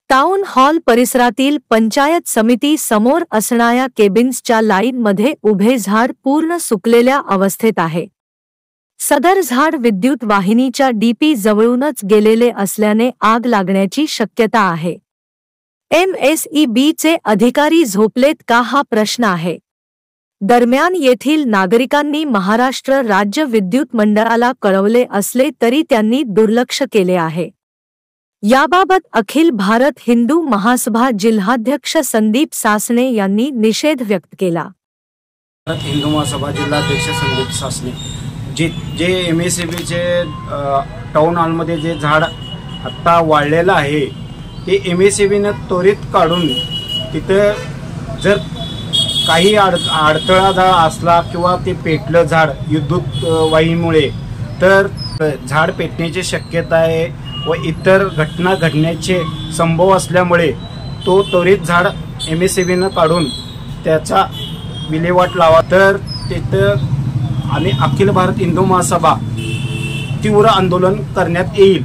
Town hall परिसरातील पंचायत समिती समोर असणाऱ्या केबिन्सच्या लाईनमध्ये उभे झाड पूर्ण सुकलेल्या अवस्थेत आहे। सदर झाड विद्युत वाहिनीच्या डीपी जवळूनच गेलेले असल्याने आग लागण्याची शक्यता आहे। MSEBचे अधिकारी झोपलेत का हा प्रश्न आहे। दरम्यान येथील नागरिकांनी महाराष्ट्र राज्य विद्युत मंडळाला कळवले असले तरी त्यांनी दुर्लक्ष केले आहे। याबाबत अखिल भारत हिंदू महासभा जिल्हाध्यक्ष संदीप सासणे यांनी निषेध व्यक्त केला। हिंदू महासभा जिल्हाध्यक्ष संदीप सासणे जे MSEBचे टाउन हॉलमध्ये जे झाड आता वाळलेलं आहे ते MSEBने त्वरित काढून तिथं जर काही अडथळा जर असला किंवा ते पेटलं झाड विद्युत वाहिनीमुळे तर झाड पेटण्याची शक्यता आहे व इतर घटना घडण्याचे संभव असल्यामुळे तो त्वरित झाड MSEBने काढून त्याचा विल्हेवाट लावा। तर तिथं आम्ही अखिल भारत हिंदू महासभा तीव्र आंदोलन करण्यात येईल।